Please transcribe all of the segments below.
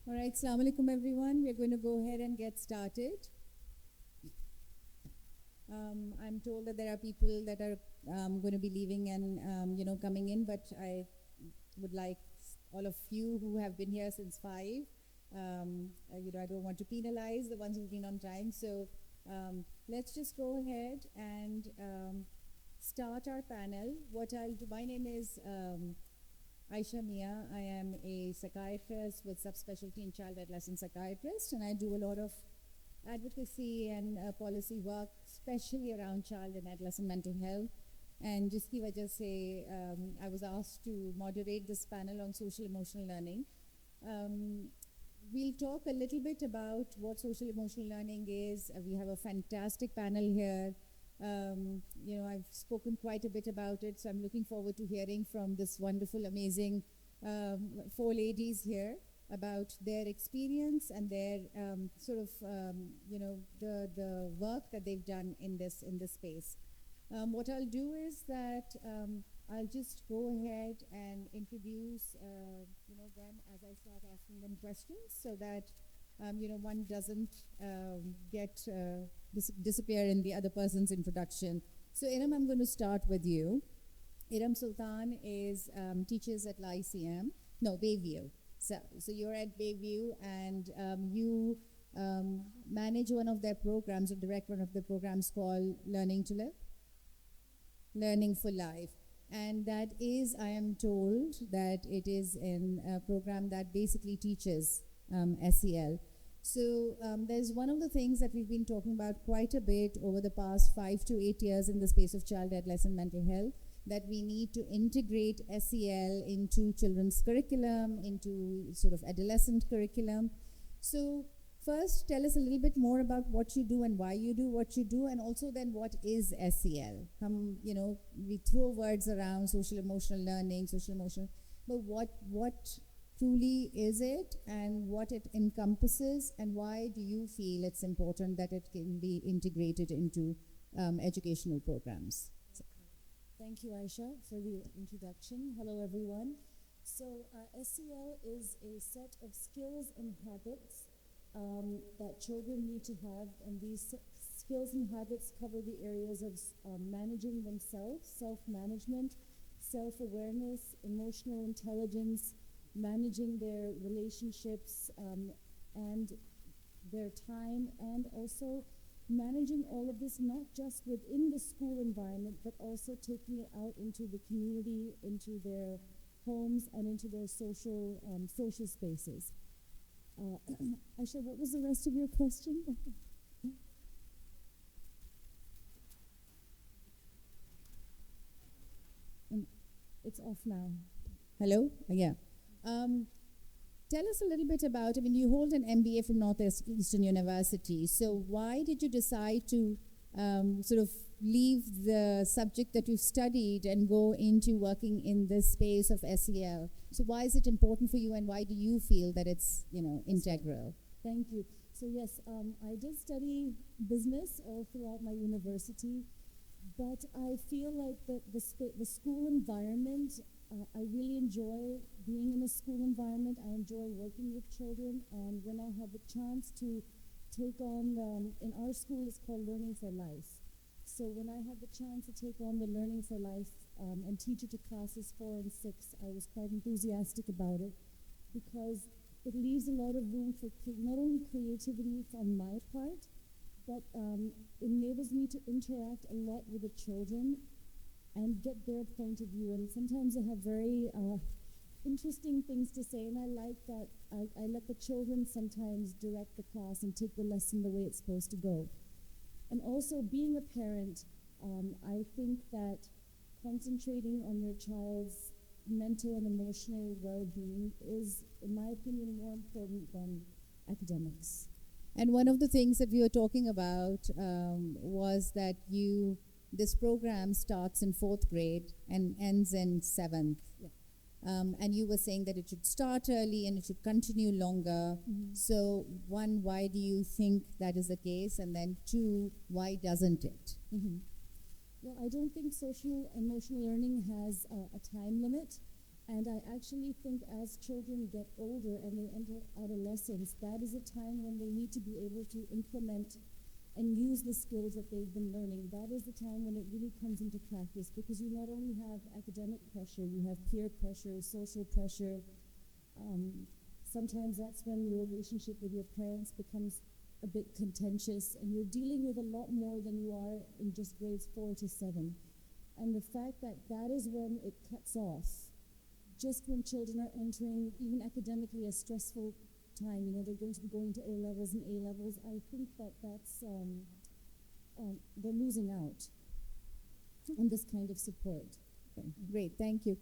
All right, Assalamu alaikum everyone. We're going to go ahead and get started. I'm told that there are people that are going to be leaving and coming in, but I would like all of you who have been here since 5. I don't want to penalize the ones who've been on time, so let's just go ahead and start our panel. What I'll do, my name is Aisha Mia. I am a psychiatrist with subspecialty in child adolescent psychiatrist, and I do a lot of advocacy and policy work, especially around child and adolescent mental health. And jiski wajah se, I was asked to moderate this panel on social emotional learning. We'll talk a little bit about what social emotional learning is. We have a fantastic panel here. I've spoken quite a bit about it, so I'm looking forward to hearing from this wonderful, amazing 4 ladies here about their experience and their the work that they've done in this space. What I'll do is that I'll just go ahead and introduce them as I start asking them questions, so that one doesn't disappear in the other person's introduction. So Iram, I'm going to start with you. Iram Sultan teaches at Bayview. So you're at Bayview, and you manage one of their programs, or direct one of the programs called Learning to Live, Learning for Life. And that is, I am told, that it is a program that basically teaches SEL. So there's one of the things that we've been talking about quite a bit over the past 5 to 8 years in the space of child adolescent mental health, that we need to integrate SEL into children's curriculum, into sort of adolescent curriculum. So first, tell us a little bit more about what you do and why you do what you do, and also then what is SEL? We throw words around social emotional learning, but what truly is it, and what it encompasses, and why do you feel it's important that it can be integrated into educational programs? Thank you, Aisha, for the introduction. Hello, everyone. So SEL is a set of skills and habits that children need to have, and these skills and habits cover the areas of managing themselves, self-management, self-awareness, emotional intelligence, managing their relationships and their time, and also managing all of this not just within the school environment, but also taking it out into the community, into their homes, and into their social spaces. Aisha, what was the rest of your question? It's off now. Hello? Yeah. Tell us a little bit about, you hold an MBA from Northeastern University. So why did you decide to sort of leave the subject that you've studied and go into working in this space of SEL? So why is it important for you, and why do you feel that it's, integral? Thank you. So yes, I did study business all throughout my university, but I feel like the school environment, I really enjoy being in a school environment. I enjoy working with children, and when I had the chance to take on, in our school it's called Learning for Life. So when I had the chance to take on the Learning for Life and teach it to classes 4 and 6, I was quite enthusiastic about it, because it leaves a lot of room for not only creativity on my part, but enables me to interact a lot with the children and get their point of view. And sometimes they have very interesting things to say, and I like that I let the children sometimes direct the class and take the lesson the way it's supposed to go. And also, being a parent, I think that concentrating on your child's mental and emotional well-being is, in my opinion, more important than academics. And one of the things that we were talking about was that this program starts in 4th grade and ends in 7th. Yeah. And you were saying that it should start early and it should continue longer. Mm-hmm. So, 1, why do you think that is the case? And then 2, why doesn't it? Mm-hmm. Well, I don't think social emotional learning has a time limit. And I actually think as children get older and they enter adolescence, that is a time when they need to be able to implement and use the skills that they've been learning. That is the time when it really comes into practice, because you not only have academic pressure, you have peer pressure, social pressure. Sometimes that's when your relationship with your parents becomes a bit contentious, and you're dealing with a lot more than you are in just grades 4 to 7. And the fact that that is when it cuts off, just when children are entering, even academically, a stressful time, they're going to be going to A-levels and A-levels, I think that's, they're losing out on this kind of support. Okay, great, thank you.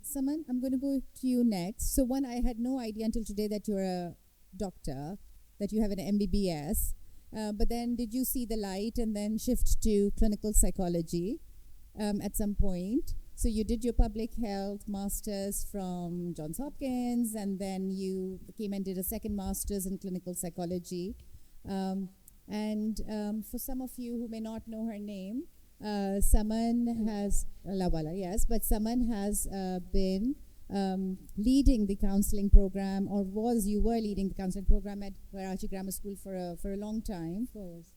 Saman, I'm going to go to you next. So one, I had no idea until today that you're a doctor, that you have an MBBS, but then did you see the light and then shift to clinical psychology at some point? So you did your public health master's from Johns Hopkins, and then you came and did a second master's in clinical psychology. For some of you who may not know her name, Saman has, Lawala, yes, but Saman has been leading the counseling program, or you were leading the counseling program at Karachi Grammar School for a long time. 4 years.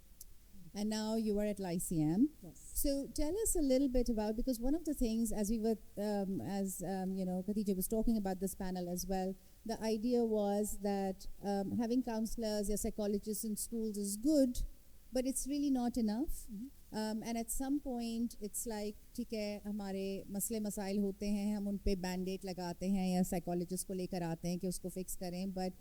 And now you are at Lyceum. Yes. So tell us a little bit about, because one of the things, as we were, Khadija was talking about this panel as well, the idea was that having counselors or psychologists in schools is good, but it's really not enough. Mm-hmm. And at some point, it's like, ठीक है, हमारे मसले मसाइल होते हैं, हम उन पे बैंडेड लगाते हैं या साइकोलॉजिस्ट को लेकर आते हैं कि उसको फिक्स करें, but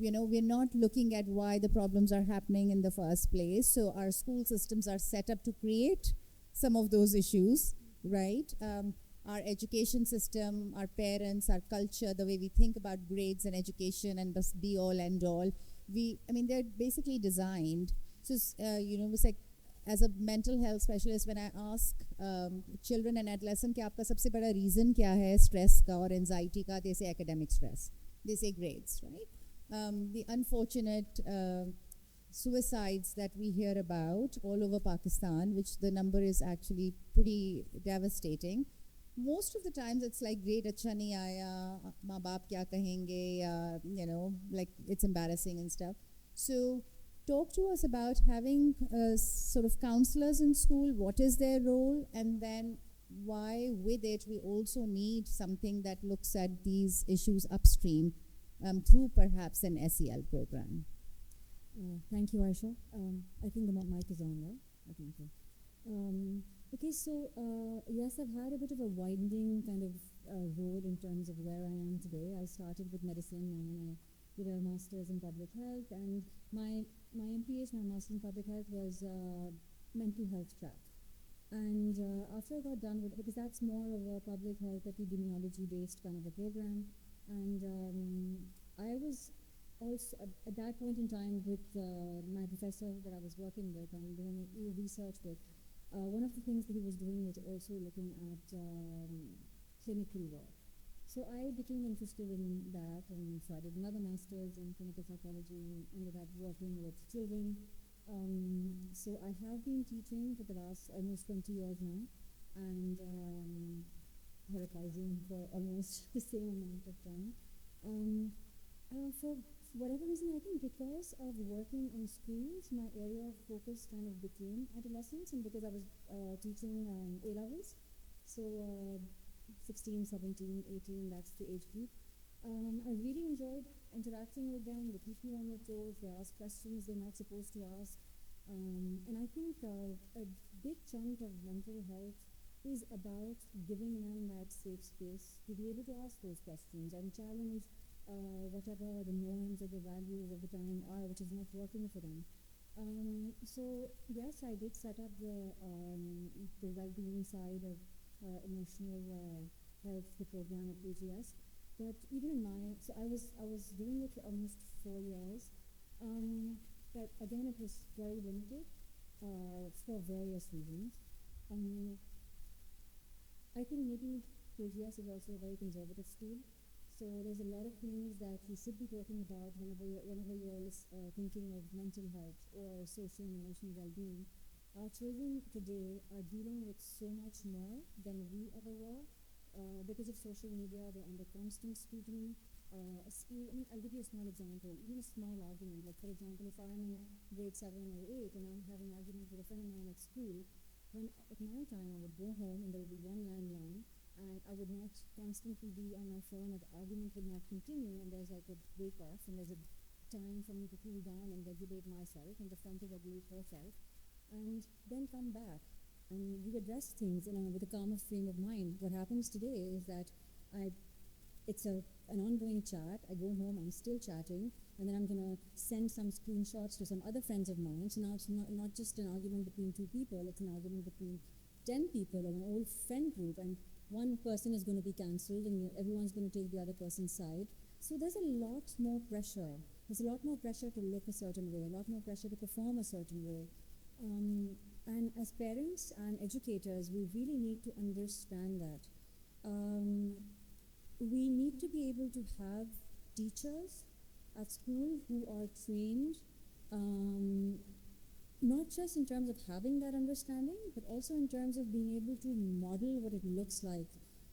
we're not looking at why the problems are happening in the first place. So our school systems are set up to create some of those issues, right? Our education system, our parents, our culture, the way we think about grades and education and the be all end all, they're basically designed. So, it's like, as a mental health specialist, when I ask children and adolescents कि आपका सबसे बड़ा reason क्या है stress का और anxiety का, they say academic stress. They say grades, right? The unfortunate suicides that we hear about all over Pakistan, which the number is actually pretty devastating. Most of the times it's like, great, acha nahi aaya, maa baap kya kahenge, like it's embarrassing and stuff. So talk to us about having sort of counselors in school. What is their role? And then why with it we also need something that looks at these issues upstream through perhaps an SEL program. Thank you, Aisha. I think the mic is on, right? Thank you. Okay, so yes, I've had a bit of a winding kind of road in terms of where I am today. I started with medicine and then I did a master's in public health, and my MPH, my master's in public health, was mental health track. And after I got done with it, because that's more of a public health epidemiology-based kind of a program, and I was also, at that point in time, with my professor that I was working with and doing research with, one of the things that he was doing was also looking at clinical work. So I became interested in that, and so I did another master's in clinical psychology and ended up working with children. So I have been teaching for the last almost 20 years now, and therapizing for almost the same amount of time. For whatever reason, I think because of working in schools, my area of focus kind of became adolescents, and because I was teaching A-levels, so 16, 17, 18, that's the age group. I really enjoyed interacting with them. They keep you on your toes. They ask questions they're not supposed to ask. And I think a big chunk of mental health is about giving them that safe space to be able to ask those questions and challenge whatever the norms or the values of the time are, which is not working for them. So yes, I did set up the well-being side of emotional health, the program at KGS. But even in so I was doing it for almost 4 years. But again, it was very limited for various reasons. I think maybe KGS is also a very conservative school. So there's a lot of things that you should be talking about whenever you're thinking of mental health or social and emotional well-being. Our children today are dealing with so much more than we ever were. because of social media, they're under constant scrutiny. I'll give you a small example. Even a small argument, like for example, if I'm in grade 7 or 8 and I'm having an argument with a friend of mine at school, when at my time I would go home and there would be one landline, and I would not constantly be on my phone, or the argument would not continue, and there's like a break off, and there's a time for me to cool down and regulate myself, and the friend to regulate herself, and then come back. And you address things with a calmer frame of mind. What happens today is that it's an ongoing chat. I go home, I'm still chatting, and then I'm going to send some screenshots to some other friends of mine. So now it's not just an argument between two people, it's an argument between 10 people or an old friend group, and one person is going to be cancelled and everyone's going to take the other person's side. So there's a lot more pressure. There's a lot more pressure to look a certain way, a lot more pressure to perform a certain way. And as parents and educators, we really need to understand that. We need to be able to have teachers at school who are trained, not just in terms of having that understanding, but also in terms of being able to model what it looks like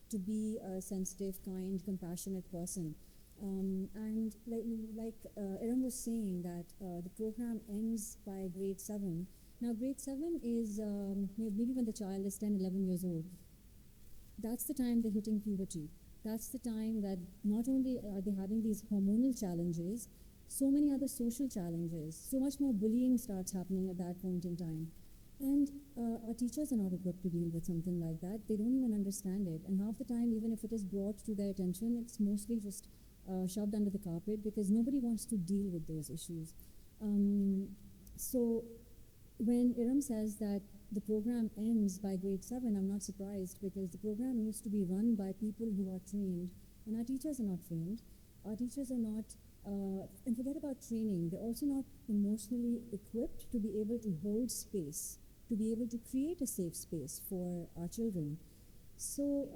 to be a sensitive, kind, compassionate person. And like Iram was saying that the program ends by grade 7. Now grade 7 is maybe when the child is 10, 11 years old. That's the time they're hitting puberty. That's the time that not only are they having these hormonal challenges, so many other social challenges, so much more bullying starts happening at that point in time. And our teachers are not equipped to deal with something like that. They don't even understand it. And half the time, even if it is brought to their attention, it's mostly just shoved under the carpet because nobody wants to deal with those issues. So when Iram says that the program ends by grade 7, I'm not surprised because the program needs to be run by people who are trained, and our teachers are not trained. Our teachers are not, and forget about training, they're also not emotionally equipped to be able to hold space, to be able to create a safe space for our children. So,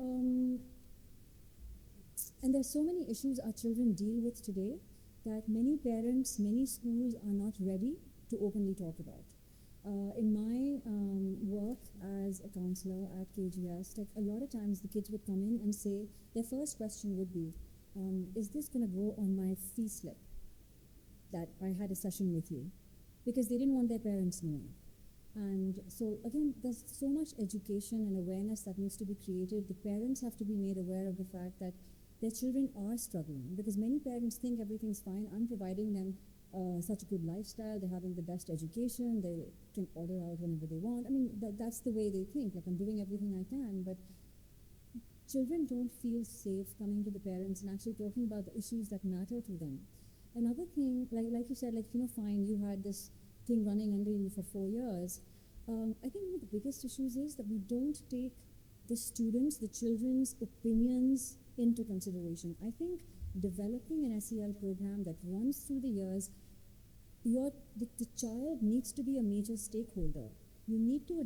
and there's so many issues our children deal with today that many parents, many schools are not ready to openly talk about. In my work as a counselor at KGS, like a lot of times the kids would come in and say, their first question would be, is this going to go on my fee slip that I had a session with you? Because they didn't want their parents knowing. And so again, there's so much education and awareness that needs to be created. The parents have to be made aware of the fact that their children are struggling, because many parents think everything's fine. I'm providing them such a good lifestyle, they're having the best education, they can order out whenever they want. I mean, that's the way they think, like I'm doing everything I can, but children don't feel safe coming to the parents and actually talking about the issues that matter to them. Another thing, like you said, fine, you had this thing running under you for 4 years. I think one of the biggest issues is that we don't take the students, the children's opinions into consideration. I think developing an SEL program that runs through the years, the child needs to be a major stakeholder. You need to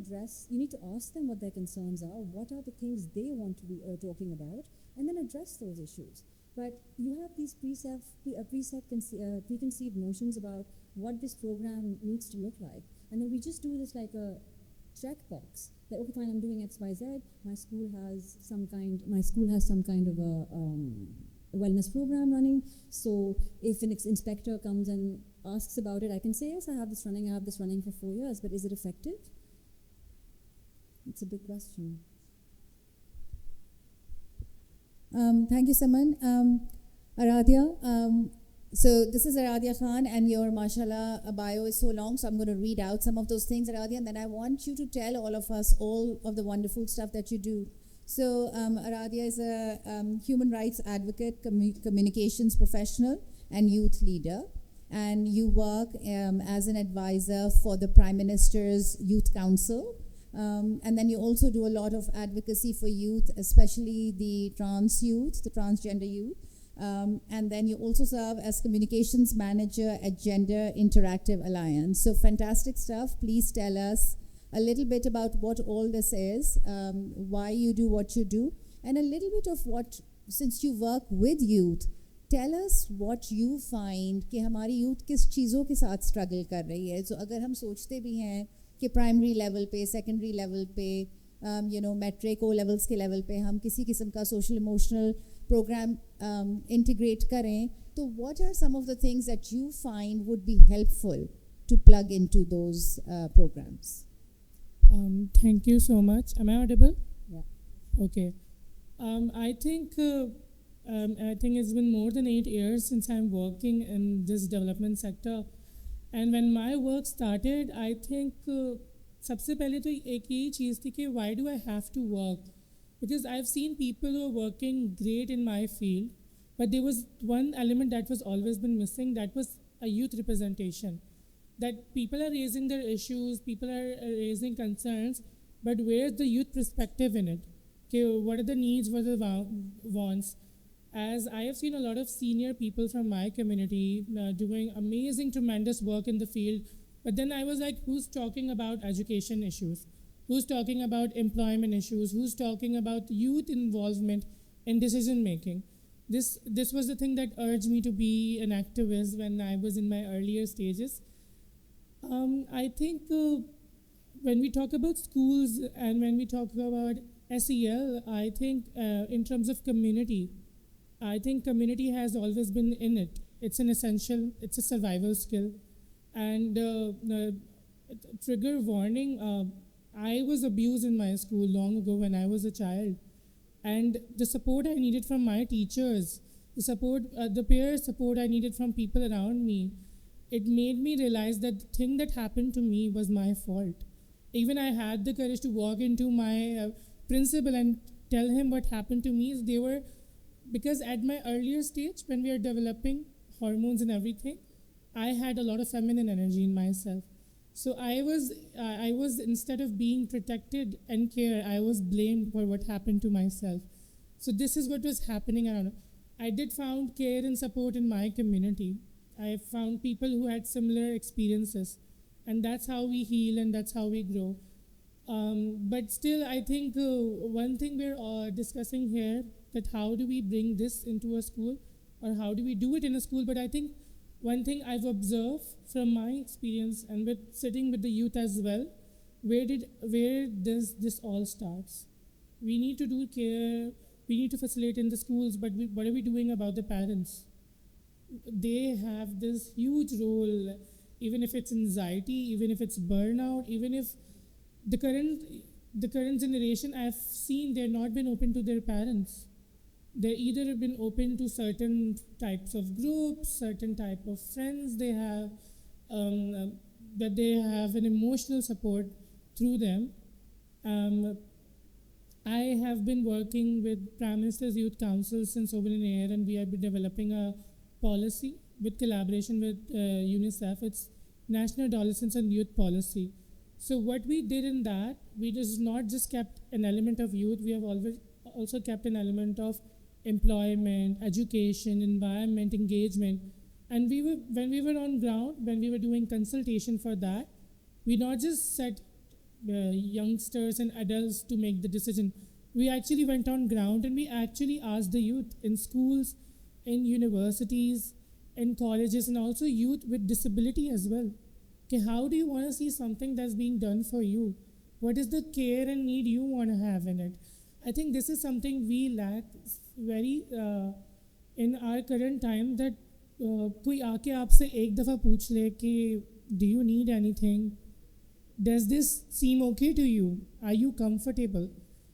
ask them what their concerns are, what are the things they want to be talking about, and then address those issues. But you have these preconceived notions about what this program needs to look like. And then we just do this like a checkbox. That, okay, fine, I'm doing X, Y, Z. My school has some kind of a wellness program running. So if an inspector comes and asks about it, I can say, yes, I have this running for 4 years, but is it effective? It's a big question. Thank you, Saman. Aradhya, so this is Aradhya Khan, and your mashallah bio is so long, so I'm going to read out some of those things, Aradhya, and then I want you to tell all of us all of the wonderful stuff that you do. So Aradhya is a human rights advocate, communications professional, and youth leader. And you work as an advisor for the Prime Minister's Youth Council. And then you also do a lot of advocacy for youth, especially the trans youth, the transgender youth. And then you also serve as communications manager at Gender Interactive Alliance. So fantastic stuff. Please tell us a little bit about what all this is, why you do what you do, and a little bit of what, since you work with youth, tell us what you find कि हमारी youth किस चीज़ों के साथ struggle कर रही है. So अगर हम सोचते भी हैं कि primary level पे, secondary level पे मैट्रिक ओ लेवल्स के लेवल पे हम किसी किस्म का सोशल इमोशनल प्रोग्राम इंटीग्रेट करें, तो what are some of the things that you find would be helpful to plug into those programs? Thank you so much. Am I audible? Yeah. Okay. I think it's been more than 8 years since I'm working in this development sector. And when my work started, I think सबसे पहले तो एक यही चीज़ थी कि why do I have to work? Because I've seen people who are working great in my field, but there was one element that was always been missing, that was a youth representation. That people are raising their issues, people are raising concerns, but where's the youth perspective in it? Okay, what are the needs, what are the wants? As I have seen a lot of senior people from my community doing amazing, tremendous work in the field, but then I was like, who's talking about education issues? Who's talking about employment issues? Who's talking about youth involvement in decision making? This was the thing that urged me to be an activist when I was in my earlier stages. I think when we talk about schools and when we talk about SEL, I think in terms of community, I think community has always been in it. It's an essential, it's a survival skill. And trigger warning, I was abused in my school long ago when I was a child. And the support I needed from my teachers, the peer support I needed from people around me, it made me realize that the thing that happened to me was my fault. Even I had the courage to walk into my principal and tell him what happened to me. Because at my earlier stage, when we are developing hormones and everything, I had a lot of feminine energy in myself. So I was instead of being protected and care, I was blamed for what happened to myself. So this is what was happening around. I did found care and support in my community. I found people who had similar experiences, and that's how we heal and that's how we grow. But still, I think one thing we're discussing here, that how do we bring this into a school, or how do we do it in a school? But I think one thing I've observed from my experience and with sitting with the youth as well, where does this all starts? We need to do care, we need to facilitate in the schools, but what are we doing about the parents? They have this huge role, even if it's anxiety, even if it's burnout, even if the current generation I've seen, they're not been open to their parents. They either been open to certain types of groups, certain type of friends they have, that they have an emotional support through them. I have been working with Prime Minister's Youth Council since over an year, and we have been developing a policy with collaboration with UNICEF. It's National Adolescence and Youth Policy. So what we did in that, we just not just kept an element of youth, we have always also kept an element of employment, education, environment, engagement. And when we were on ground, when we were doing consultation for that, we not just set youngsters and adults to make the decision. We actually went on ground and we actually asked the youth in schools, in universities, in colleges, and also youth with disability as well. Okay, how do you want to see something that's being done for you? What is the care and need you want to have in it? I think this is something we lack very in our current time, that कोई आके आपसे एक दफ़ा पूछ ले कि do you need anything? Does this seem okay to you? Are you comfortable?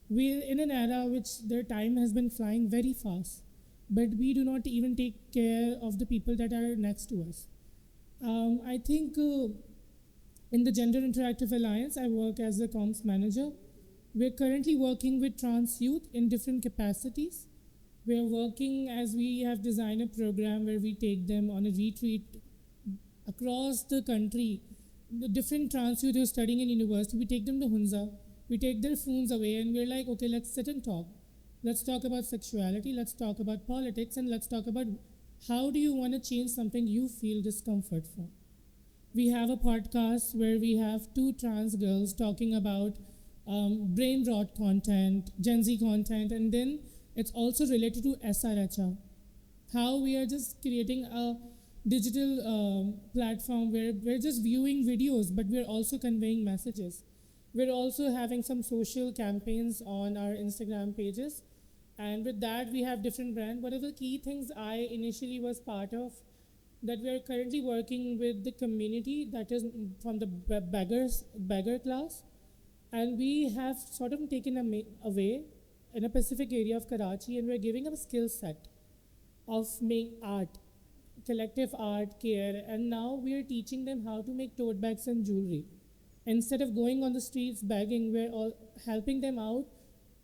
We're in an era which their time has been flying very fast, but we do not even take care of the people that are next to us. I think in the Gender Interactive Alliance, I work as a comms manager. We're currently working with trans youth in different capacities. We're working as we have designed a program where we take them on a retreat across the country. The different trans youth who are studying in university, we take them to Hunza. We take their phones away and we're like, okay, let's sit and talk. Let's talk about sexuality, let's talk about politics, and let's talk about how do you want to change something you feel discomfort from. We have a podcast where we have 2 trans girls talking about brain rot content, Gen Z content, and then it's also related to SRHR. How we are just creating a digital platform where we're just viewing videos, but we're also conveying messages. We're also having some social campaigns on our Instagram pages. And with that, we have different brands. One of the key things I initially was part of, that we are currently working with the community that is from the beggar class, and we have sort of taken away in a specific area of Karachi, and we're giving them a skill set of make art, collective art, care, and now we are teaching them how to make tote bags and jewelry. Instead of going on the streets begging, we're all helping them out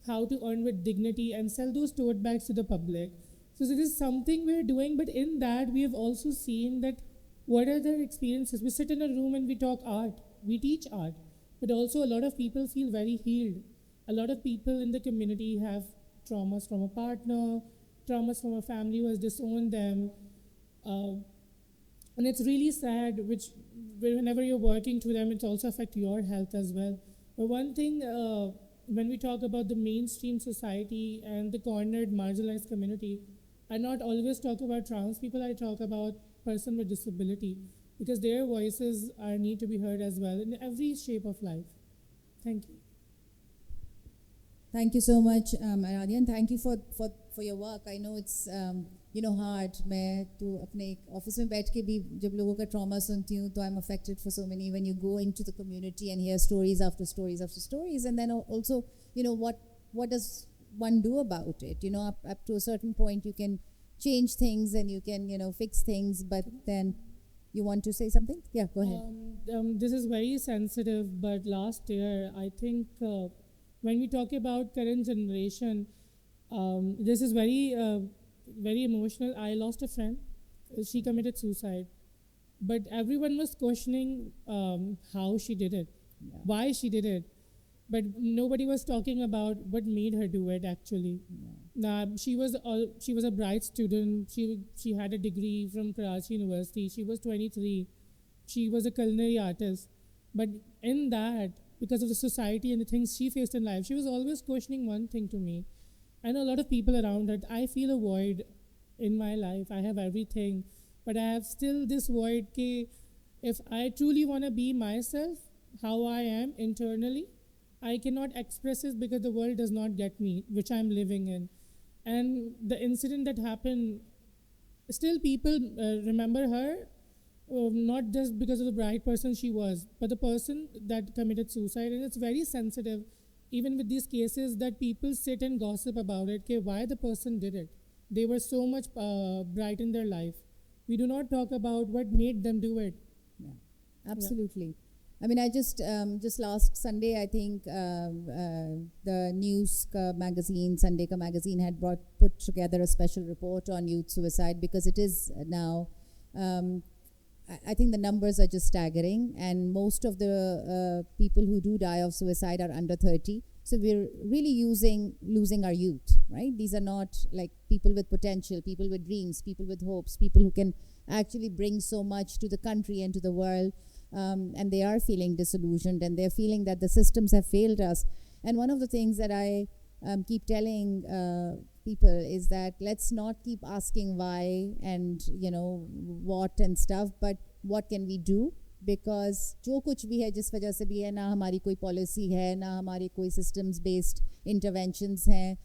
how to earn with dignity and sell those tote bags to the public. So this is something we're doing, but in that we have also seen that what are their experiences. We sit in a room and we talk art, we teach art, but also a lot of people feel very healed. A lot of people in the community have traumas from a partner, traumas from a family who has disowned them, uh, and it's really sad. Which whenever you're working to them, it also affects your health as well. But one thing, when we talk about the mainstream society and the cornered, marginalized community, I not always talk about trans people. I talk about person with disability because their voices are need to be heard as well in every shape of life. Thank you. Thank you so much, Aradhya, and thank you for your work. I know it's hard. मैं तो अपने office में बैठ के भी जब लोगों का trauma सुनती हूँ तो I'm affected for so many. When you go into the community and hear stories after stories after stories, and then also what does one do about it? Up to a certain point you can change things and you can fix things, but then you want to say something? Yeah, go ahead. This is very sensitive, but last year I think. When we talk about current generation, this is very emotional. I lost a friend. She committed suicide. But everyone was questioning how she did it, why she did it. But nobody was talking about what made her do it actually. She was a bright student. She had a degree from Karachi University. She was 23. She was a culinary artist. But in that, because of the society and the things she faced in life, she was always questioning one thing to me. I know a lot of people around her. I feel a void in my life. I have everything, but I have still this void. If I truly want to be myself, how I am internally, I cannot express it because the world does not get me, which I'm living in. And the incident that happened, still people remember her, not just because of the bright person she was, but the person that committed suicide. And it's very sensitive, even with these cases, that people sit and gossip about it, why the person did it. They were so much bright in their life. We do not talk about what made them do it. Yeah, absolutely. Yeah. I mean, I just last Sunday, I think the news magazine, Sunday ka magazine, had put together a special report on youth suicide because it is now. I think the numbers are just staggering, and most of the people who do die of suicide are under 30. So we're really losing our youth, right? These are not like people with potential, people with dreams, people with hopes, people who can actually bring so much to the country and to the world, and they are feeling disillusioned, and they're feeling that the systems have failed us. And one of the things that I keep telling people is that let's not keep asking why and what and stuff, but what can we do? Because जो कुछ भी है, जिस वजह से भी है, ना हमारी कोई पॉलिसी है, ना हमारे कोई सिस्टम्स बेस्ड इंटरवेंशंस हैं,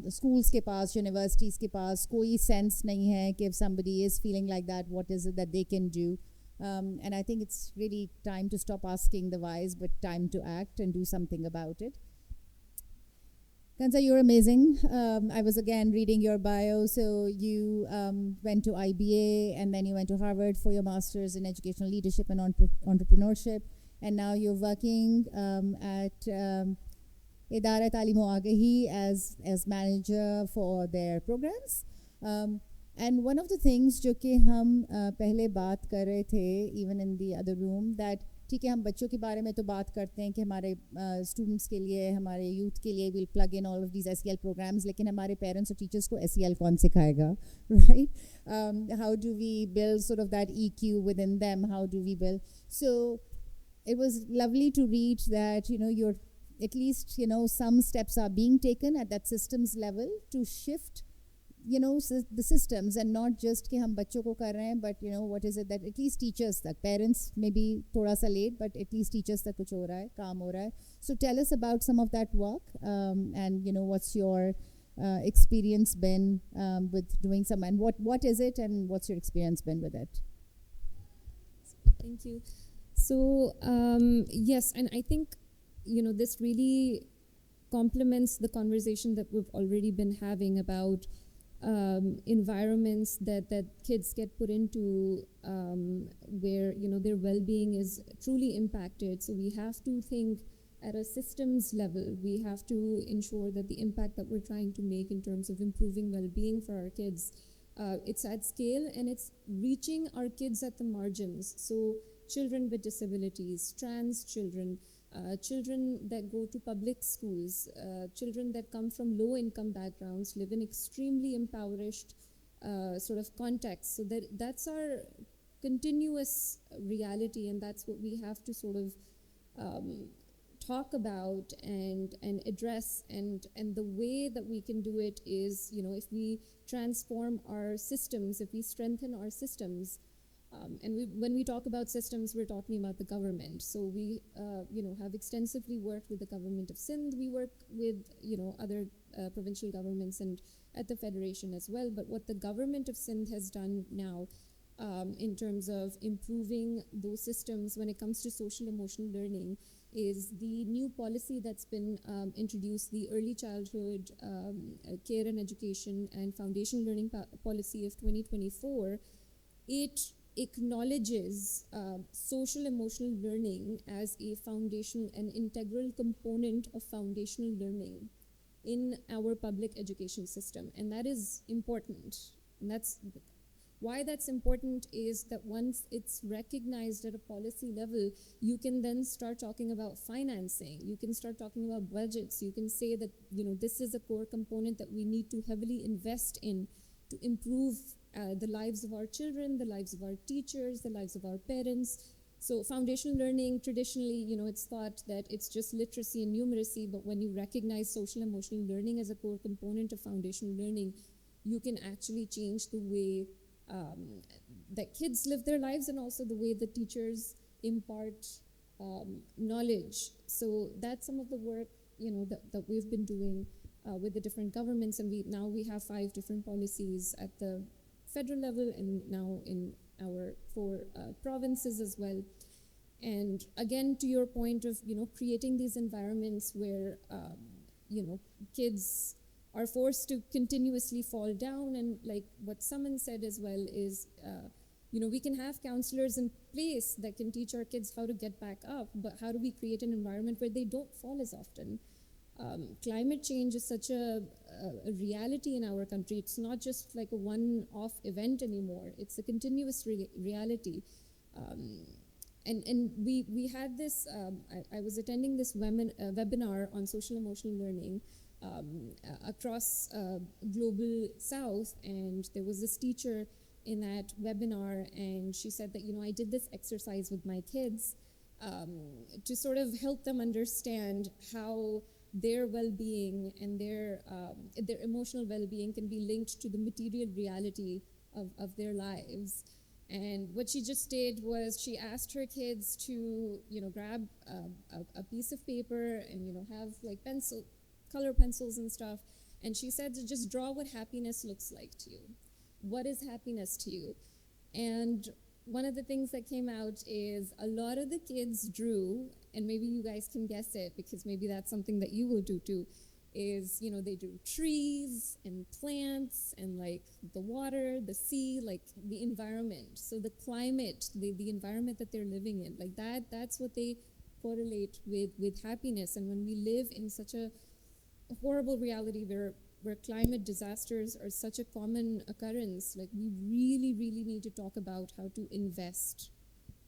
schools के पास, universities के पास कोई sense नहीं है कि if somebody is feeling like that, what is it that they can do? And I think it's really time to stop asking the whys, but time to act and do something about it. Kanza, you're amazing. I was again reading your bio. So you went to IBA and then you went to Harvard for your master's in educational leadership and entrepreneurship. And now you're working at Idara Talim Agahi as manager for their programs. And one of the things जो कि हम पहले बात कर रहे थे, even in the other room, that ठीक है हम बच्चों के बारे में तो बात करते हैं कि हमारे स्टूडेंट्स के लिए, हमारे यूथ के लिए we'll plug in all of these SEL programs, लेकिन हमारे पेरेंट्स और टीचर्स को SEL कौन सिखाएगा, right? How do we build sort of that EQ within them? How do we build? So it was lovely to read that you're at least some steps are being taken at that systems level to shift the systems, and not just कि हम बच्चों को कर रहे हैं, but what is it that at least teachers तक, parents maybe थोड़ा सा late, but at least teachers तक कुछ हो रहा है, काम हो रहा है. So tell us about some of that work, and what's your experience been with doing some, and what is it, and what's your experience been with it? Thank you. So yes, and I think this really complements the conversation that we've already been having about environments that kids get put into, where their well-being is truly impacted. So we have to think at a systems level. We have to ensure that the impact that we're trying to make in terms of improving well-being for our kids, it's at scale, and it's reaching our kids at the margins. So children with disabilities, trans children, children that go to public schools, children that come from low-income backgrounds, live in extremely impoverished sort of contexts. So that's our continuous reality, and that's what we have to sort of talk about and address. And the way that we can do it is, if we transform our systems, if we strengthen our systems. And when we talk about systems, we're talking about the government. So we, have extensively worked with the government of Sindh. We work with, other provincial governments and at the federation as well. But what the government of Sindh has done now, in terms of improving those systems when it comes to social emotional learning, is the new policy that's been introduced, the Early Childhood Care and Education and Foundation Learning Policy of 2024. It acknowledges social emotional learning as a foundational and integral component of foundational learning in our public education system. And that is important. And why that's important is that once it's recognized at a policy level, you can then start talking about financing. You can start talking about budgets. You can say that, this is a core component that we need to heavily invest in to improve the lives of our children, the lives of our teachers, the lives of our parents. So foundational learning, traditionally, it's thought that it's just literacy and numeracy, but when you recognize social emotional learning as a core component of foundational learning, you can actually change the way that kids live their lives, and also the way the teachers impart knowledge. So that's some of the work, that we've been doing with the different governments, and we have 5 different policies at the federal level, and now in our 4 provinces as well. And again, to your point of creating these environments where kids are forced to continuously fall down, and like what Saman said as well is we can have counselors in place that can teach our kids how to get back up, but how do we create an environment where they don't fall as often? Climate change is such a reality in our country. It's not just like a one-off event anymore. It's a continuous reality. And we had this, I was attending this webinar on social emotional learning across Global South, and there was this teacher in that webinar, and she said that, I did this exercise with my kids to sort of help them understand how their well-being and their emotional well-being can be linked to the material reality of their lives. And what she just did was she asked her kids to, grab a piece of paper and, have like color pencils and stuff. And she said to just draw what happiness looks like to you. What is happiness to you? And one of the things that came out is a lot of the kids drew, and maybe you guys can guess it because maybe that's something that you will do too, is, they drew trees and plants and like the water, the sea, like the environment. So the climate, the environment that they're living in, like that's what they correlate with happiness. And when we live in such a horrible reality where climate disasters are such a common occurrence, like we really, really need to talk about how to invest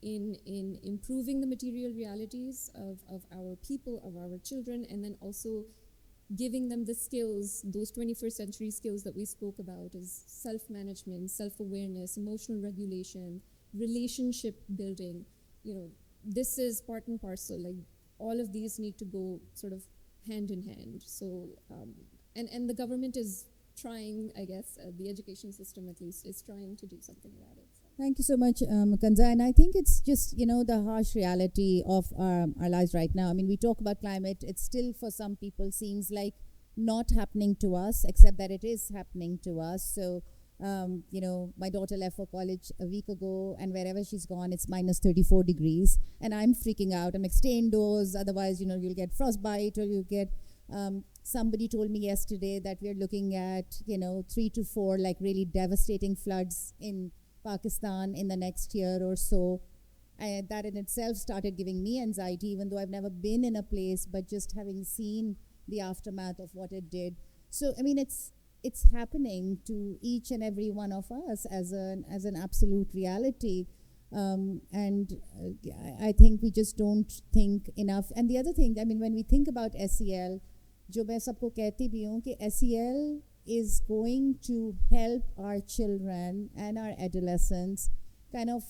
in improving the material realities of our people, of our children, and then also giving them the skills, those 21st century skills that we spoke about, is self-management, self-awareness, emotional regulation, relationship building. This is part and parcel. Like all of these need to go sort of hand in hand. So, and the government is trying, I guess, the education system at least is trying to do something about it. So. Thank you so much, Kanza. And I think it's just, the harsh reality of our lives right now. I mean, we talk about climate. It still, for some people, seems like not happening to us, except that it is happening to us. So, my daughter left for college a week ago, and wherever she's gone, it's minus 34 degrees. And I'm freaking out. I'm like, stay indoors. Otherwise, you'll get frostbite or you'll get... somebody told me yesterday that we're looking at, 3 to 4, like, really devastating floods in Pakistan in the next year or so. And that in itself started giving me anxiety, even though I've never been in a place, but just having seen the aftermath of what it did. So, I mean, it's happening to each and every one of us as an absolute reality. And I think we just don't think enough. And the other thing, I mean, when we think about SEL, जो मैं सबको कहती भी हूँ कि SEL is going to help our children and our adolescents kind of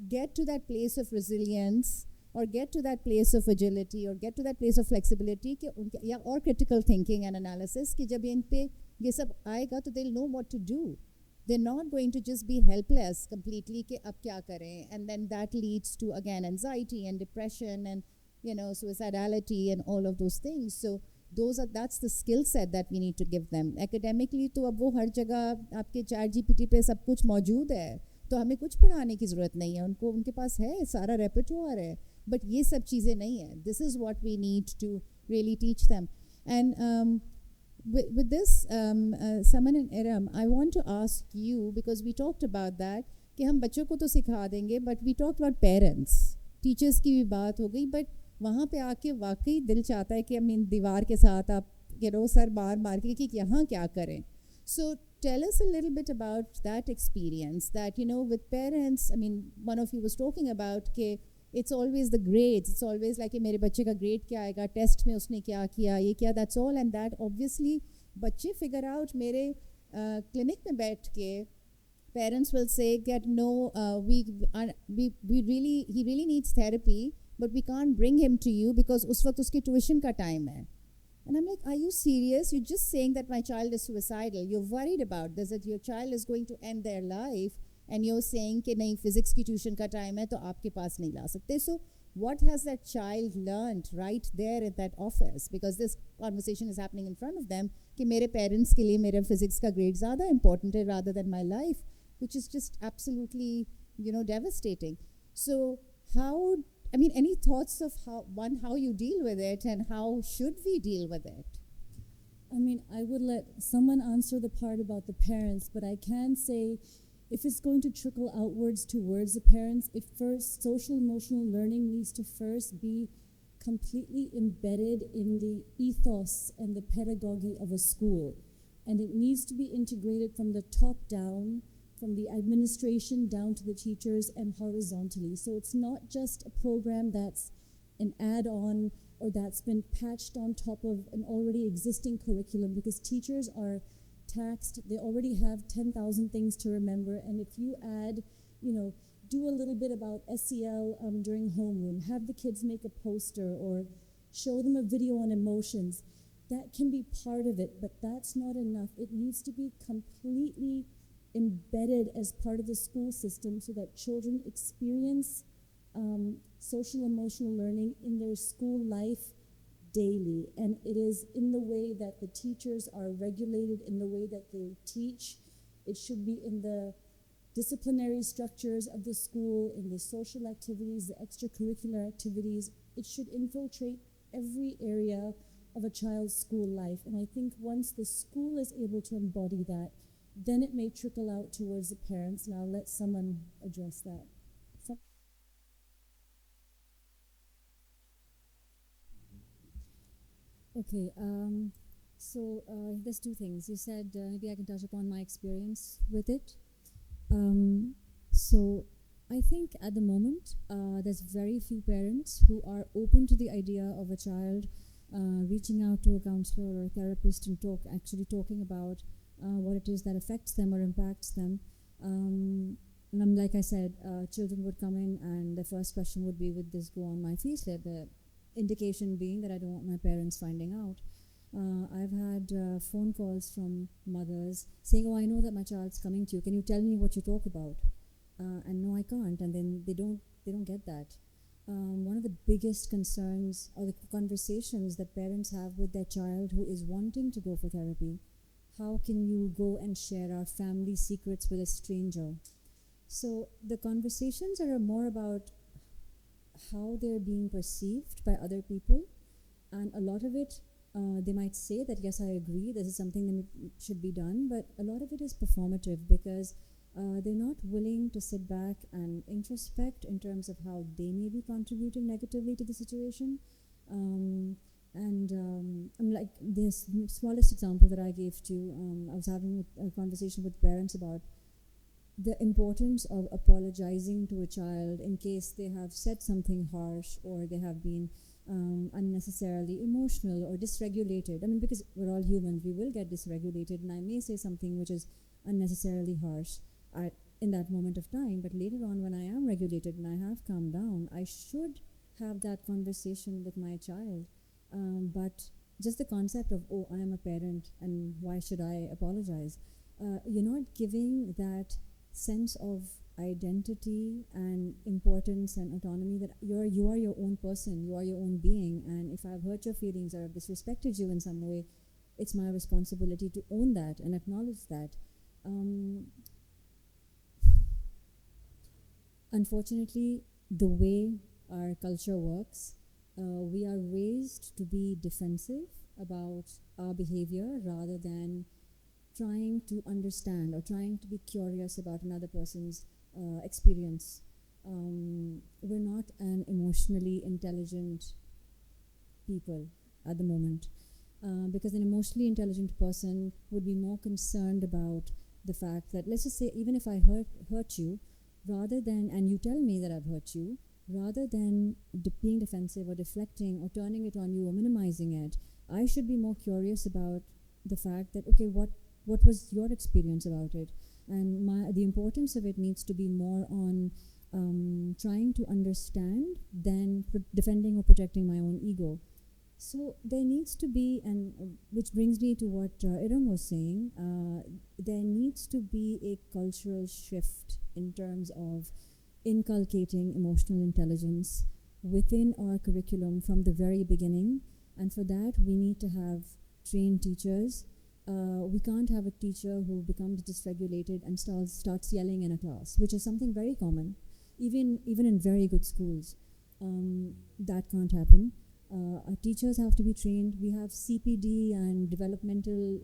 get to that place of resilience or get to that place of agility or get to that place of flexibility or critical thinking and analysis कि जब इन पे ये सब आएगा तो they'll know what to do. They're not going to just be helpless completely कि अब क्या करें, and then that leads to again anxiety and depression and suicidality and all of those things. So that's the skill set that we need to give them. Academically तो अब वो हर जगह आपके ChatGPT पे सब कुछ मौजूद है, तो हमें कुछ पढ़ाने की ज़रूरत नहीं है, उनके पास है सारा repertoire है, but ये सब चीज़ें नहीं है. This is what we need to really teach them. And with this, Saman and Iram, I want to ask you, because we talked about that, कि हम बच्चों को तो सिखा देंगे, but we talked about parents. Teachers की भी बात हो गई, but वहाँ पे आके वाकई दिल चाहता है कि दीवार के साथ आप सर मार के कि यहाँ क्या करें. So tell us a little bit about that experience that with parents. I mean, one of you was talking about कि it's always the grades. It's always like कि मेरे बच्चे का grade क्या आएगा, test में उसने क्या किया, ये क्या, that's all. And that obviously बच्चे figure out. मेरे clinic में बैठ के parents will say that no, he really needs therapy, but we can't bring him to you because उस वक्त उसकी tuition का time है. And I'm like, are you serious? You're just saying that my child is suicidal. You're worried about this, that your child is going to end their life, and you're saying कि नहीं, physics की tuition का time है तो आपके पास नहीं ला सकते. So what has that child learned right there at that office? Because this conversation is happening in front of them कि मेरे parents के लिए मेरे physics का grade ज़्यादा important है rather than my life, which is just absolutely, devastating. So any thoughts of how you deal with it and how should we deal with it? I mean, I would let someone answer the part about the parents, but I can say if it's going to trickle outwards towards the parents, social emotional learning needs to first be completely embedded in the ethos and the pedagogy of a school. And it needs to be integrated from the top down, from the administration down to the teachers and horizontally. So it's not just a program that's an add-on or that's been patched on top of an already existing curriculum, because teachers are taxed. They already have 10,000 things to remember. And if you add, do a little bit about SEL during homeroom, have the kids make a poster or show them a video on emotions, that can be part of it, but that's not enough. It needs to be completely embedded as part of the school system so that children experience social emotional learning in their school life daily. And it is in the way that the teachers are regulated, in the way that they teach. It should be in the disciplinary structures of the school, in the social activities, the extracurricular activities. It should infiltrate every area of a child's school life. And I think once the school is able to embody that, then it may trickle out towards the parents. And I'll let someone address that. Okay, so there's two things. You said maybe I can touch upon my experience with it. So I think at the moment there's very few parents who are open to the idea of a child reaching out to a counselor or a therapist and actually talking about what it is that affects them or impacts them. And like I said, children would come in and the first question would be, would this go on my fees slip? The indication being that I don't want my parents finding out. I've had phone calls from mothers saying, "Oh, I know that my child's coming to you. Can you tell me what you talk about?" And no, I can't. And then they don't get that. One of the biggest concerns or the conversations that parents have with their child who is wanting to go for therapy: how can you go and share our family secrets with a stranger? So the conversations are more about how they're being perceived by other people, and a lot of it, they might say that yes, I agree, this is something that should be done, but a lot of it is performative because they're not willing to sit back and introspect in terms of how they may be contributing negatively to the situation. I'm like this smallest example that I gave to you. I was having a conversation with parents about the importance of apologizing to a child in case they have said something harsh or they have been unnecessarily emotional or dysregulated. I mean, because we're all humans, we will get dysregulated, and I may say something which is unnecessarily harsh in that moment of time, but later on when I am regulated and I have calmed down, I should have that conversation with my child. But just the concept of, oh, I am a parent and why should I apologize? You're not giving that sense of identity and importance and autonomy that you are your own person, you are your own being, and if I've hurt your feelings or disrespected you in some way, it's my responsibility to own that and acknowledge that. Unfortunately, the way our culture works, we are raised to be defensive about our behavior rather than trying to understand or trying to be curious about another person's experience. We're not an emotionally intelligent people at the moment, because an emotionally intelligent person would be more concerned about the fact that, let's just say, even if I hurt you, rather than, and you tell me that I've hurt you, rather than being defensive or deflecting or turning it on you or minimizing it, I should be more curious about the fact that, okay, what was your experience about it? And the importance of it needs to be more on trying to understand than defending or protecting my own ego. So there needs to be, and which brings me to what Iram was saying, there needs to be a cultural shift in terms of inculcating emotional intelligence within our curriculum from the very beginning. And for that, we need to have trained teachers. We can't have a teacher who becomes dysregulated and starts yelling in a class, which is something very common, even in very good schools. That can't happen. Our teachers have to be trained. We have CPD and developmental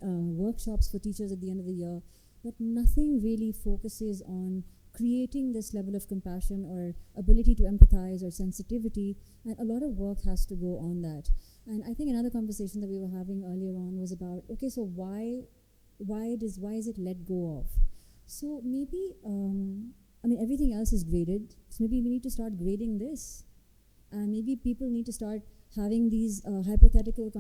workshops for teachers at the end of the year, but nothing really focuses on creating this level of compassion or ability to empathize or sensitivity, and a lot of work has to go on that. And I think another conversation that we were having earlier on was about, okay, so why is it let go of? So maybe, everything else is graded, so maybe we need to start grading this. And maybe people need to start having these hypothetical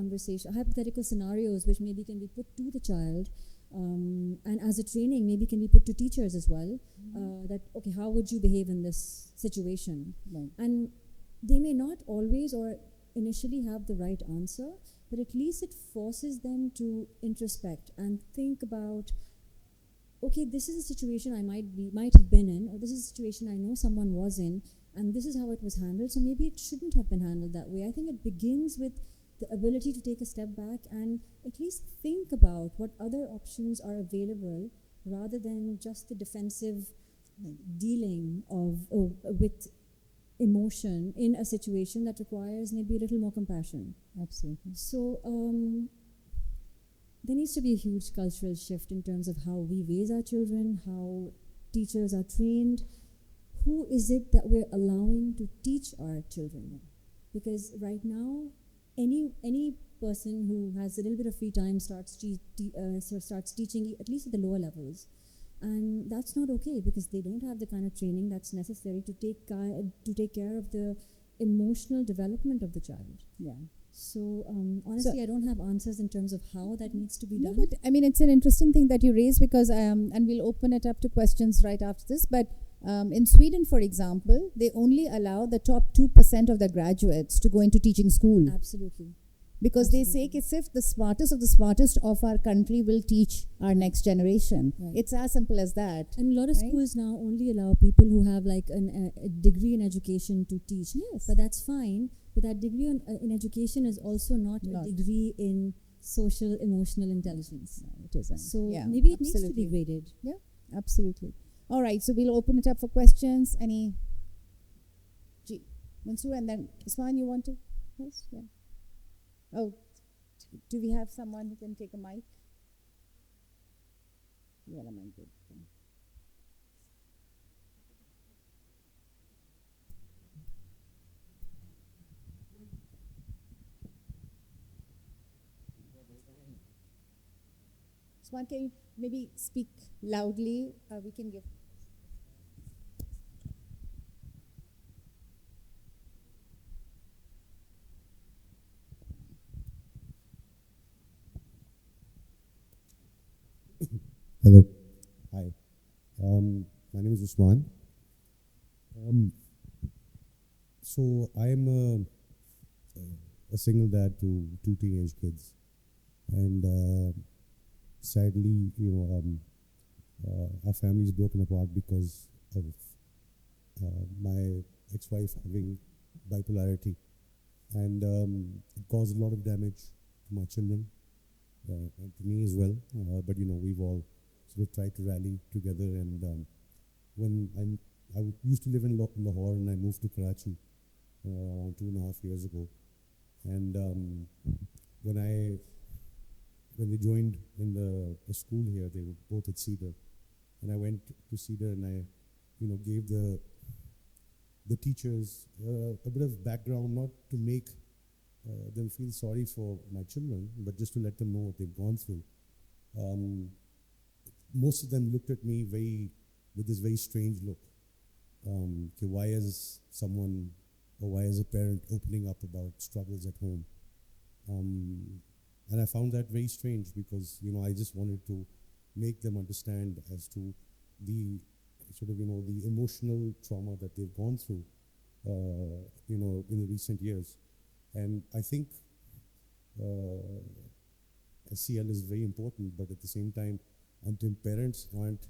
scenarios which maybe can be put to the child, and as a training maybe can be put to teachers as well. That, okay, how would you behave in this situation? Right. And they may not always or initially have the right answer, but at least it forces them to introspect and think about, okay, this is a situation I might have been in, or this is a situation I know someone was in, and this is how it was handled, so maybe it shouldn't have been handled that way. I think it begins with the ability to take a step back and at least think about what other options are available rather than just the defensive dealing with emotion in a situation that requires maybe a little more compassion. Absolutely. So there needs to be a huge cultural shift in terms of how we raise our children, how teachers are trained. Who is it that we're allowing to teach our children? Because right now, any person who has a little bit of free time starts teaching, at least at the lower levels. And that's not okay, because they don't have the kind of training that's necessary to take care of the emotional development of the child. Yeah. So honestly, I don't have answers in terms of how that needs to be No, done. but it's an interesting thing that you raise, because and we'll open it up to questions right after this. But in Sweden, for example, they only allow the top 2% of their graduates to go into teaching school. Absolutely. Because they say कि सिर्फ the smartest of our country will teach our next generation. Right. It's as simple as that. And a lot of Right? schools now only allow people who have like a degree in education to teach. Yes. But that's fine. But that degree in education is also not Not. a degree in social emotional intelligence. No, it isn't. So yeah, maybe it needs to absolutely. be graded. Absolutely. All right, so we'll open it up for questions. Any? Mansoor, and then Usman, you want to first? Yeah. Oh, do we have someone who can take a mic? Yeah, I might good. Usman, can you maybe speak loudly? We can give. Hello. Hi. My name is Usman. So I'm a single dad to two teenage kids, and sadly, our family is broken apart because of my ex-wife having bipolarity, and it caused a lot of damage to my children and to me as well. But we've all sort of tried to rally together. And when I used to live in Lahore, and I moved to Karachi around 2.5 years ago. And when they joined in the school here, they were both at Cedar, and I went to Cedar, and I gave the teachers a bit of background, not to make them feel sorry for my children, but just to let them know what they've gone through. Most of them looked at me with this very strange look. Okay, why is someone, or why is a parent opening up about struggles at home? And I found that very strange, because I just wanted to make them understand as to the sort of the emotional trauma that they've gone through in the recent years. And I think SEL is very important, but at the same time, until parents aren't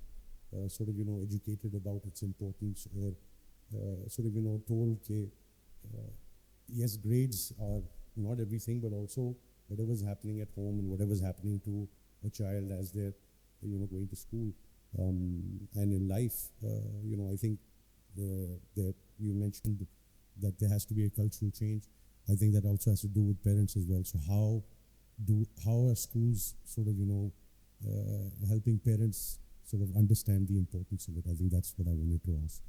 sort of educated about its importance, or sort of told that yes, grades are not everything, but also whatever's happening at home and whatever's happening to a child as they're going to school and in life. I think that you mentioned that there has to be a cultural change. I think that also has to do with parents as well. So how are schools sort of helping parents sort of understand the importance of it? I think that's what I wanted to ask.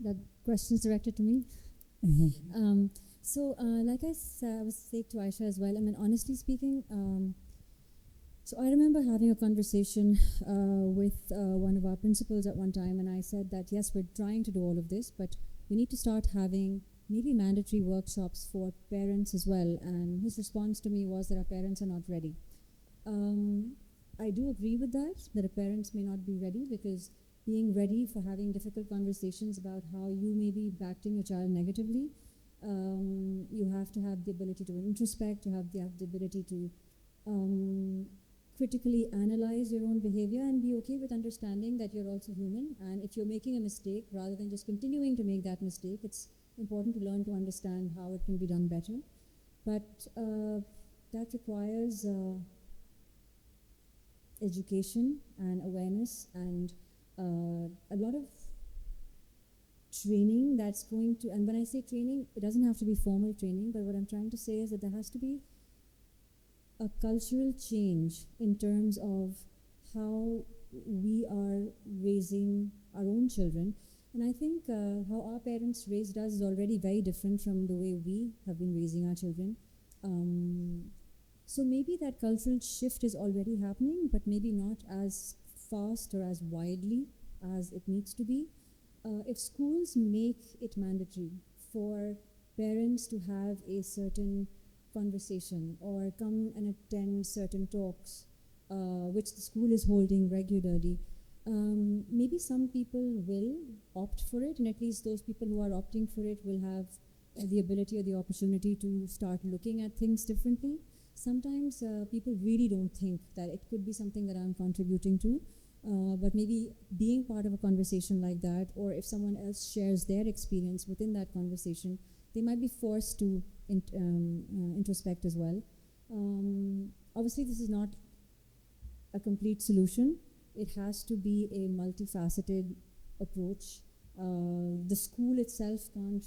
That question's directed to me. So like I was saying to Aisha as well, I mean, honestly speaking, so I remember having a conversation with one of our principals at one time, and I said that yes, we're trying to do all of this, but we need to start having maybe mandatory workshops for parents as well. And his response to me was that our parents are not ready. I do agree with that our parents may not be ready, because being ready for having difficult conversations about how you may be impacting your child negatively, you have to have the ability to introspect, you have the ability to critically analyze your own behavior and be okay with understanding that you're also human. And if you're making a mistake, rather than just continuing to make that mistake, it's important to learn to understand how it can be done better. But that requires education and awareness and a lot of training that's going to, and when I say training, it doesn't have to be formal training, but what I'm trying to say is that there has to be a cultural change in terms of how we are raising our own children. And I think how our parents raised us is already very different from the way we have been raising our children. So maybe that cultural shift is already happening, but maybe not as fast or as widely as it needs to be. If schools make it mandatory for parents to have a certain conversation or come and attend certain talks, which the school is holding regularly, maybe some people will opt for it, and at least those people who are opting for it will have the ability or the opportunity to start looking at things differently. Sometimes people really don't think that it could be something that I'm contributing to, but maybe being part of a conversation like that, or if someone else shares their experience within that conversation, they might be forced to introspect as well. Obviously, this is not a complete solution. It has to be a multifaceted approach. The school itself can't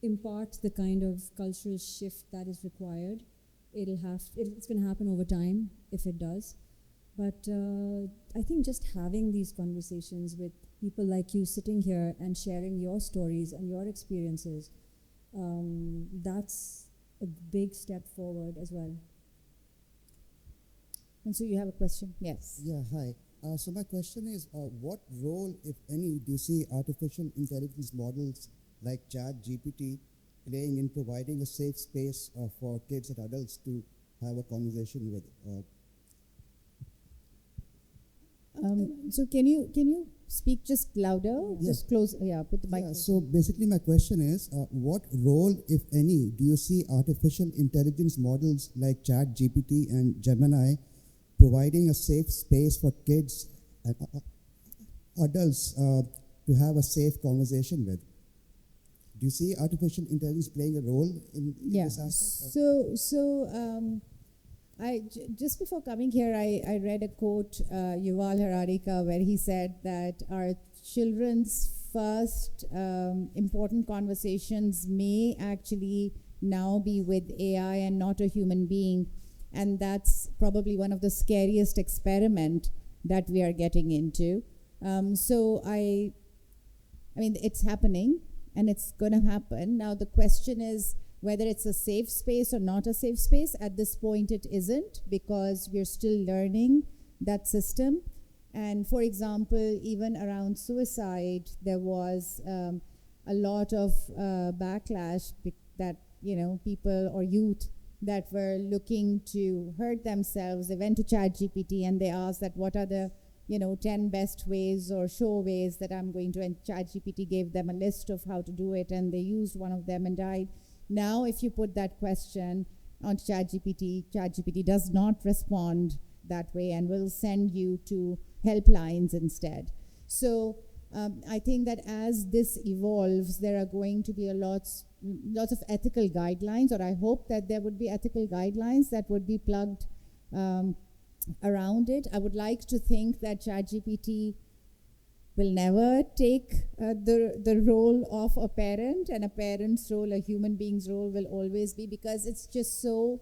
impart the kind of cultural shift that is required. It's going to happen over time if it does. But I think just having these conversations with people like you sitting here and sharing your stories and your experiences, that's a big step forward as well. And so you have a question? Yes. Yeah, hi. So my question is, what role, if any, do you see artificial intelligence models like ChatGPT playing in providing a safe space for kids and adults to have a conversation with? So can you speak just louder? Yes. Just close. Yeah, put the mic. Yeah, so basically my question is, what role, if any, do you see artificial intelligence models like ChatGPT and Gemini providing a safe space for kids and adults to have a safe conversation with? Do you see artificial intelligence playing a role in this aspect? Just before coming here, I read a quote, Yuval Harari ka, where he said that our children's first important conversations may actually now be with AI and not a human being. And that's probably one of the scariest experiment that we are getting into. I mean, it's happening and it's going to happen. Now, the question is whether it's a safe space or not a safe space. At this point, it isn't, because we're still learning that system. And for example, even around suicide, there was a lot of backlash that, people or youth that were looking to hurt themselves. They went to ChatGPT and they asked that what are the 10 best ways or sure ways that I'm going to, and ChatGPT gave them a list of how to do it, and they used one of them and died. Now, if you put that question on ChatGPT does not respond that way and will send you to helplines instead. So I think that as this evolves, there are going to be lots of ethical guidelines, or I hope that there would be ethical guidelines that would be plugged around it. I would like to think that ChatGPT will never take the role of a parent, and a parent's role, a human being's role will always be, because it's just so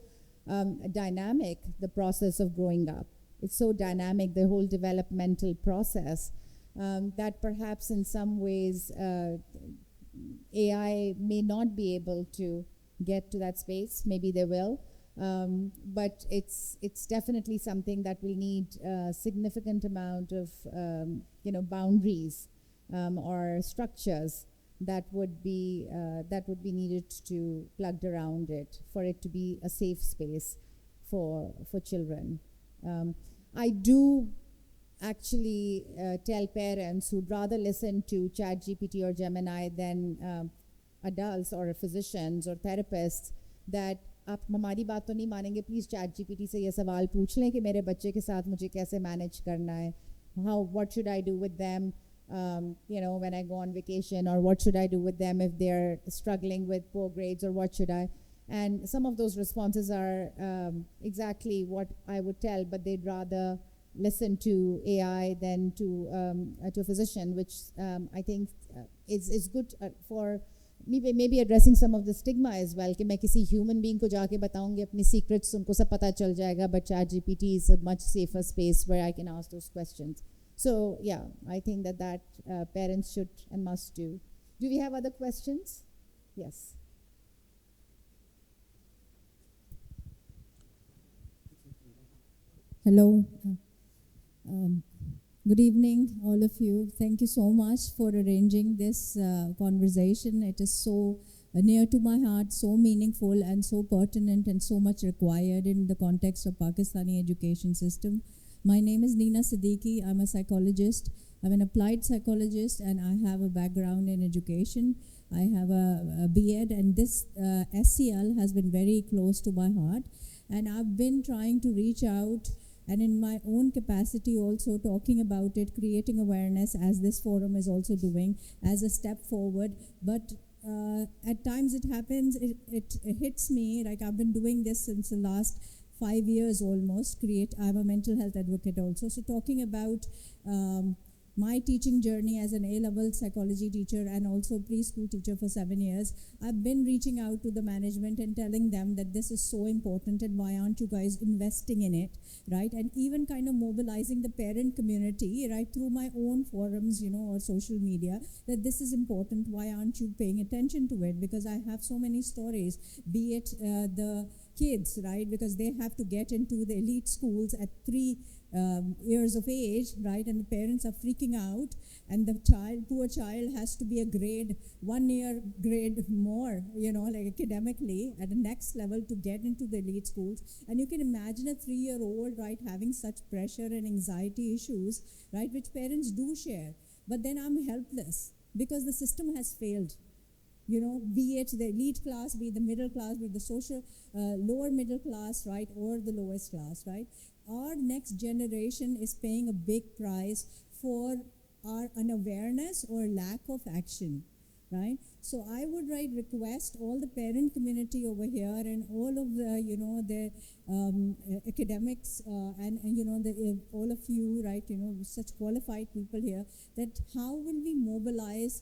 dynamic, the process of growing up. It's so dynamic, the whole developmental process, that perhaps in some ways AI may not be able to get to that space. Maybe they will. But it's definitely something that will need a significant amount of boundaries or structures that would be needed to plugged around it for it to be a safe space for children. I do actually tell parents who'd rather listen to ChatGPT or Gemini than adults or physicians or therapists that आप हमारी बात तो नहीं मानेंगे, please ChatGPT से ये सवाल पूछ लें कि मेरे बच्चे के साथ मुझे कैसे मैनेज करना है, what should I do with them when I go on vacation, or what should I do with them if they're struggling with poor grades, or what should I. And some of those responses are exactly what I would tell, but they'd rather listen to AI than to a physician, which I think is good for maybe addressing some of the stigma as well, कि मैं किसी human being को जाके बताऊंगी अपनी secrets, उनको सब पता चल जाएगा, but ChatGPT is a much safer space where I can ask those questions. So yeah, I think that parents should and must do. Do we have other questions? Yes. Hello. Good evening, all of you. Thank you so much for arranging this conversation. It is so near to my heart, so meaningful and so pertinent and so much required in the context of Pakistani education system. My name is Neena Siddiqui. I'm a psychologist. I'm an applied psychologist and I have a background in education. I have a B.Ed, and this SCL has been very close to my heart. And I've been trying to reach out, and in my own capacity also talking about it, creating awareness, as this forum is also doing, as a step forward. But at times it happens, it hits me, like I've been doing this since the last 5 years almost. I'm a mental health advocate also. So talking about my teaching journey as an A-level psychology teacher and also preschool teacher for 7 years, I've been reaching out to the management and telling them that this is so important and why aren't you guys investing in it, right? And even kind of mobilizing the parent community, right, through my own forums, or social media, that this is important, why aren't you paying attention to it? Because I have so many stories, be it the kids, right, because they have to get into the elite schools at 3 years of age, right, and the parents are freaking out, and the poor child has to be a 1 year grade more, like academically at the next level to get into the elite schools. And you can imagine a 3-year-old, right, having such pressure and anxiety issues, right, which parents do share. But then I'm helpless because the system has failed. Be it the elite class, be it the middle class, be it the social lower middle class, right, or the lowest class, right? Our next generation is paying a big price for our unawareness or lack of action, right? So I would request all the parent community over here and all of the academics and all of you, right, such qualified people here, that how will we mobilize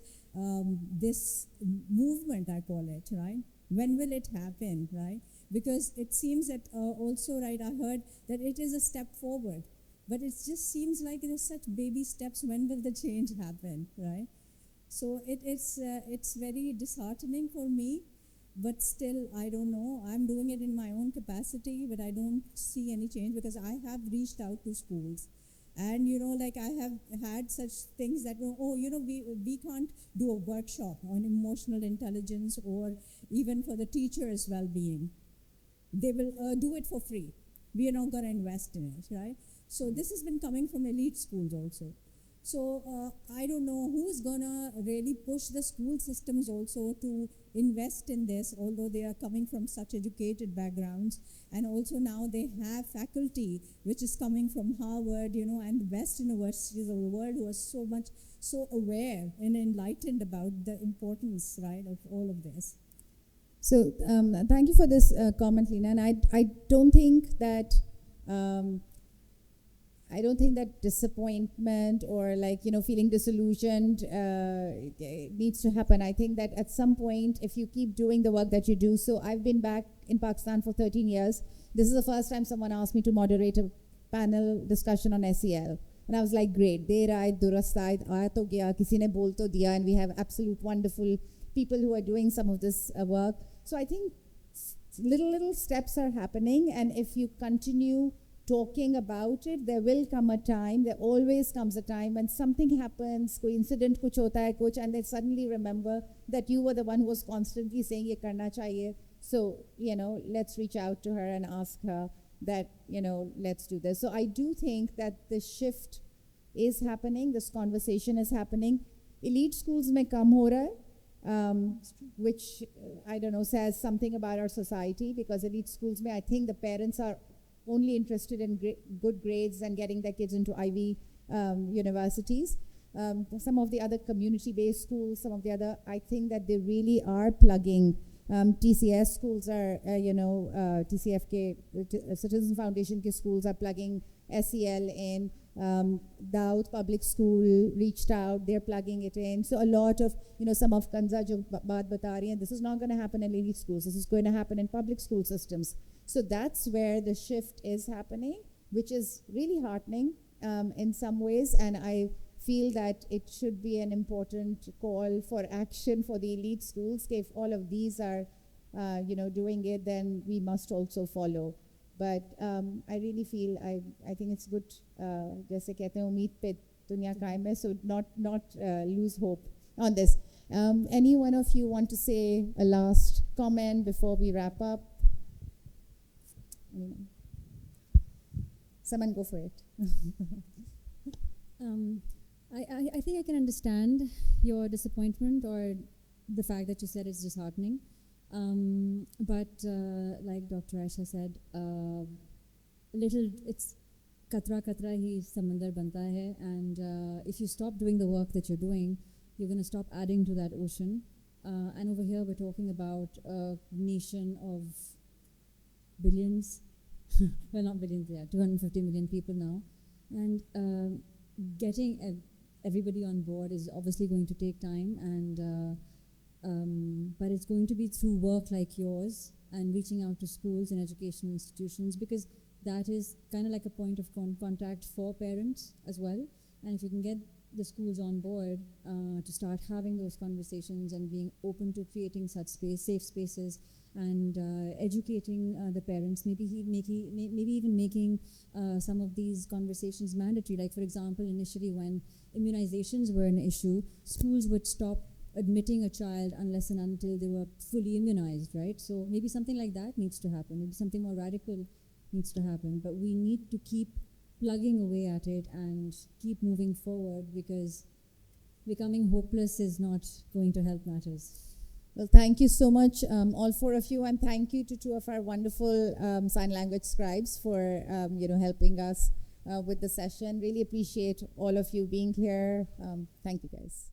this movement, I call it, right? When will it happen, right? Because it seems that also, right, I heard that it is a step forward, but it just seems like there's such baby steps. When will the change happen, right? So it's very disheartening for me, but still, I don't know. I'm doing it in my own capacity, but I don't see any change because I have reached out to schools. And, I have had such things that, we can't do a workshop on emotional intelligence or even for the teacher's well-being. They will do it for free. We are not going to invest in it, right? So this has been coming from elite schools also. So I don't know who's going to really push the school systems also to invest in this, although they are coming from such educated backgrounds. And also now they have faculty, which is coming from Harvard, and the best universities of the world, who are so aware and enlightened about the importance, right, of all of this. So thank you for this comment, Lina. And I don't think that disappointment or feeling disillusioned needs to happen. I think that at some point, if you keep doing the work that you do, so I've been back in Pakistan for 13 years. This is the first time someone asked me to moderate a panel discussion on SEL. And I was like, great, der aayat, durast aayat, aaya to gaya, kisi ne bol to diya, and we have absolute wonderful people who are doing some of this work. So I think little steps are happening, and if you continue talking about it, there will come a time, there always comes a time when something happens, koi incident kuch hota hai kuch, and they suddenly remember that you were the one who was constantly saying ye karna chahiye. So, let's reach out to her and ask her that, let's do this. So I do think that the shift is happening, this conversation is happening. Elite schools mein kam ho raha hai, which, I don't know, says something about our society, because elite schools mein, I think the parents are only interested in good grades and getting their kids into Ivy universities. Some of the other community-based schools, some of the other, I think that they really are plugging. TCS schools are, TCFK, Citizen Foundation ke schools are plugging SEL in. Daud Public School reached out, they're plugging it in. So a lot of, some of Kanza jo baat bata rahi hain, this is not going to happen in elite schools, this is going to happen in public school systems. So that's where the shift is happening, which is really heartening in some ways, and I feel that it should be an important call for action for the elite schools. If all of these are, doing it, then we must also follow. But I really feel, I think it's good, jaise kehte hain, umeed pe duniya qaim hai, so not lose hope on this. Any one of you want to say a last comment before we wrap up? Anyone? Someone go for it. I think I can understand your disappointment or the fact that you said is disheartening. But like Dr. Aisha said, it's katra katra hi samandar banta hai, and if you stop doing the work that you're doing, you're going to stop adding to that ocean. And over here, we're talking about a nation of billions, well, not billions, yeah, 250 million people now, and getting everybody on board is obviously going to take time, and but it's going to be through work like yours and reaching out to schools and educational institutions, because that is kind of like a point of contact for parents as well. And if you can get the schools on board to start having those conversations and being open to creating such safe spaces, and educating the parents, maybe even making some of these conversations mandatory. Like, for example, initially when immunizations were an issue, schools would stop admitting a child unless and until they were fully immunized, right? So maybe something like that needs to happen. Maybe something more radical needs to happen. But we need to keep plugging away at it and keep moving forward, because becoming hopeless is not going to help matters. Well, thank you so much, all four of you, and thank you to two of our wonderful sign language scribes for helping us with the session. Really appreciate all of you being here. Thank you, guys.